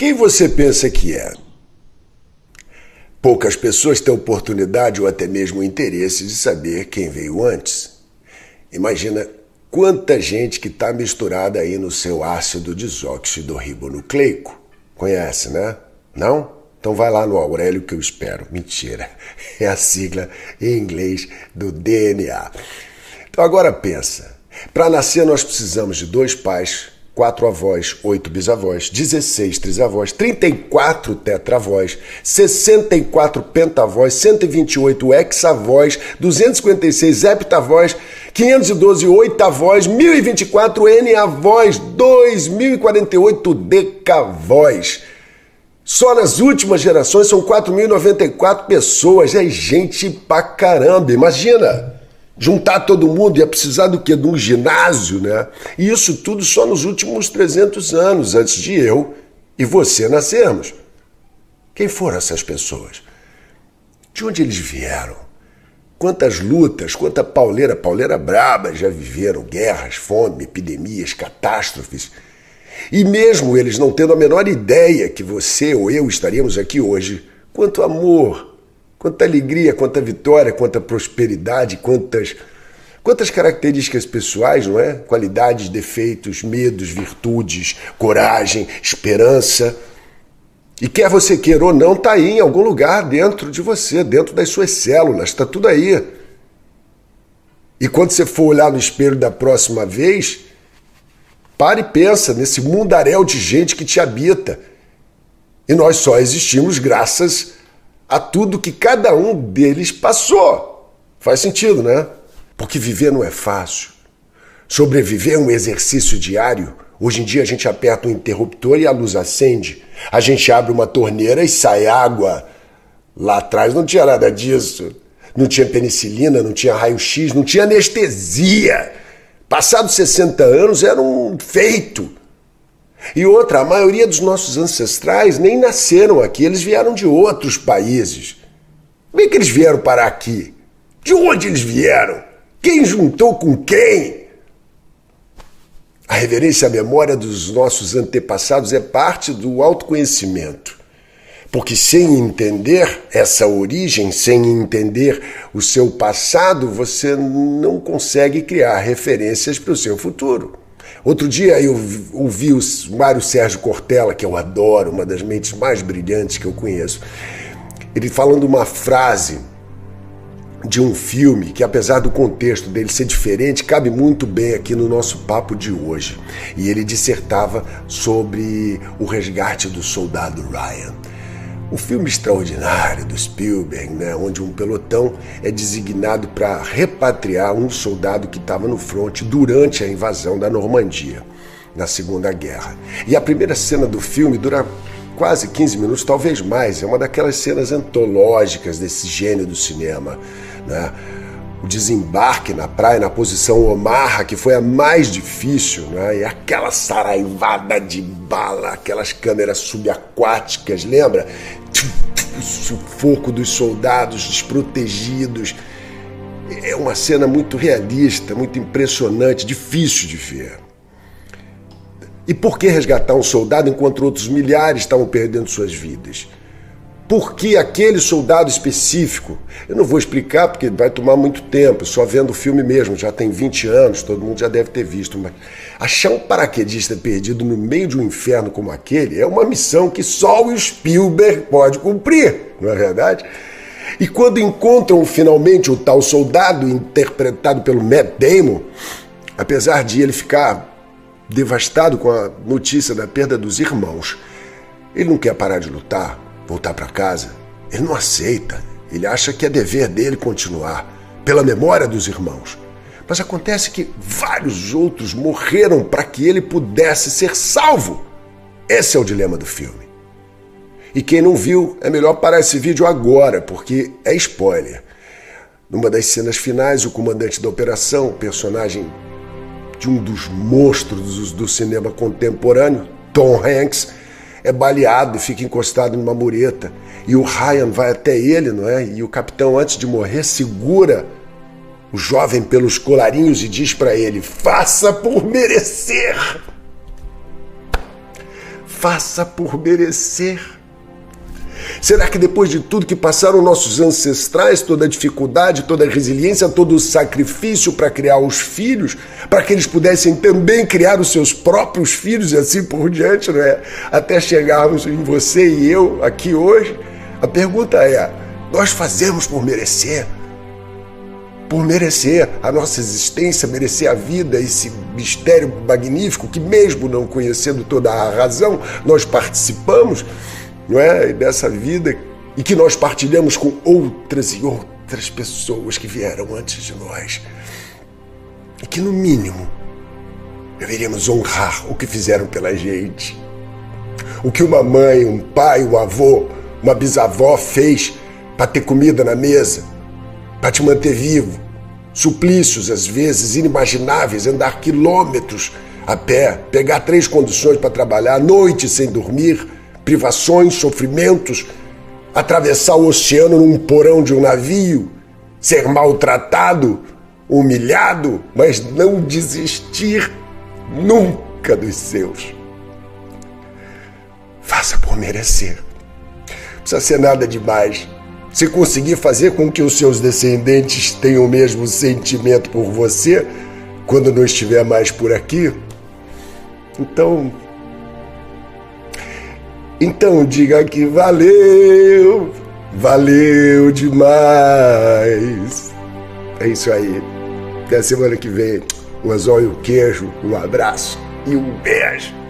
Quem você pensa que é? Poucas pessoas têm oportunidade ou até mesmo interesse de saber quem veio antes. Imagina quanta gente que está misturada aí no seu ácido desóxido ribonucleico. Conhece, né? Não? Então vai lá no Aurélio que eu espero. Mentira. É a sigla em inglês do DNA. Então agora pensa. Para nascer nós precisamos de 2 pais, 4 avós, 8 bisavós, 16 trisavós, 34 tetravós, 64 pentavós, 128 hexavós, 256 heptavós, 512 oitavós, 1024 n-avós, 2048 decavós. Só nas últimas gerações são 4.094 pessoas. É gente pra caramba, imagina! Juntar todo mundo ia precisar do quê? De um ginásio, né? E isso tudo só nos últimos 300 anos, antes de eu e você nascermos. Quem foram essas pessoas? De onde eles vieram? Quantas lutas, quanta pauleira braba já viveram, guerras, fome, epidemias, catástrofes. E mesmo eles não tendo a menor ideia que você ou eu estaríamos aqui hoje, quanto amor, quanta alegria, quanta vitória, quanta prosperidade, quantas características pessoais, não é? Qualidades, defeitos, medos, virtudes, coragem, esperança. E quer você queira ou não, está aí em algum lugar dentro de você, dentro das suas células, está tudo aí. E quando você for olhar no espelho da próxima vez, para e pensa nesse mundaréu de gente que te habita. E nós só existimos graças a tudo que cada um deles passou. Faz sentido, né? Porque viver não é fácil. Sobreviver é um exercício diário. Hoje em dia a gente aperta um interruptor e a luz acende. A gente abre uma torneira e sai água. Lá atrás não tinha nada disso. Não tinha penicilina, não tinha raio-x, não tinha anestesia. Passados 60 anos era um feito. E outra, a maioria dos nossos ancestrais nem nasceram aqui, eles vieram de outros países. Como é que eles vieram parar aqui? De onde eles vieram? Quem juntou com quem? A reverência à memória dos nossos antepassados é parte do autoconhecimento. Porque sem entender essa origem, sem entender o seu passado, você não consegue criar referências para o seu futuro. Outro dia eu ouvi o Mário Sérgio Cortella, que eu adoro, uma das mentes mais brilhantes que eu conheço, ele falando uma frase de um filme que, apesar do contexto dele ser diferente, cabe muito bem aqui no nosso papo de hoje. E ele dissertava sobre o resgate do soldado Ryan. Um filme extraordinário do Spielberg, né, onde um pelotão é designado para repatriar um soldado que estava no fronte durante a invasão da Normandia, na Segunda Guerra. E a primeira cena do filme dura quase 15 minutos, talvez mais. É uma daquelas cenas antológicas desse gênio do cinema, né? O desembarque na praia, na posição Omaha, que foi a mais difícil, né? E aquela saraivada de bala, aquelas câmeras subaquáticas, lembra? O sufoco dos soldados desprotegidos. É uma cena muito realista, muito impressionante, difícil de ver. E por que resgatar um soldado enquanto outros milhares estavam perdendo suas vidas? Por que aquele soldado específico? Eu não vou explicar porque vai tomar muito tempo, só vendo o filme mesmo, já tem 20 anos, todo mundo já deve ter visto. Mas achar um paraquedista perdido no meio de um inferno como aquele é uma missão que só o Spielberg pode cumprir, não é verdade? E quando encontram finalmente o tal soldado, interpretado pelo Matt Damon, apesar de ele ficar devastado com a notícia da perda dos irmãos, ele não quer parar de lutar, voltar para casa. Ele não aceita. Ele acha que é dever dele continuar, pela memória dos irmãos. Mas acontece que vários outros morreram para que ele pudesse ser salvo. Esse é o dilema do filme. E quem não viu, é melhor parar esse vídeo agora, porque é spoiler. Numa das cenas finais, o comandante da operação, personagem de um dos monstros do cinema contemporâneo, Tom Hanks, é baleado e fica encostado numa mureta. E o Ryan vai até ele, não é? E o capitão, antes de morrer, segura o jovem pelos colarinhos e diz para ele: faça por merecer. faça por merecer. Será que depois de tudo que passaram nossos ancestrais, toda a dificuldade, toda a resiliência, todo o sacrifício para criar os filhos, para que eles pudessem também criar os seus próprios filhos e assim por diante, não é? Até chegarmos em você e eu aqui hoje, a pergunta é, nós fazemos por merecer? Por merecer a nossa existência, merecer a vida, esse mistério magnífico que mesmo não conhecendo toda a razão, nós participamos, não é, dessa vida e que nós partilhamos com outras e outras pessoas que vieram antes de nós. E que, no mínimo, deveríamos honrar o que fizeram pela gente. O que uma mãe, um pai, um avô, uma bisavó fez para ter comida na mesa, para te manter vivo. Suplícios, às vezes, inimagináveis, andar quilômetros a pé, pegar 3 conduções para trabalhar, noite sem dormir, privações, sofrimentos, atravessar o oceano num porão de um navio, ser maltratado, humilhado, mas não desistir nunca dos seus. Faça por merecer. Não precisa ser nada demais. Se conseguir fazer com que os seus descendentes tenham o mesmo sentimento por você, quando não estiver mais por aqui, então diga que valeu demais. É isso aí. Até a semana que vem. Um anzol e um queijo, um abraço e um beijo.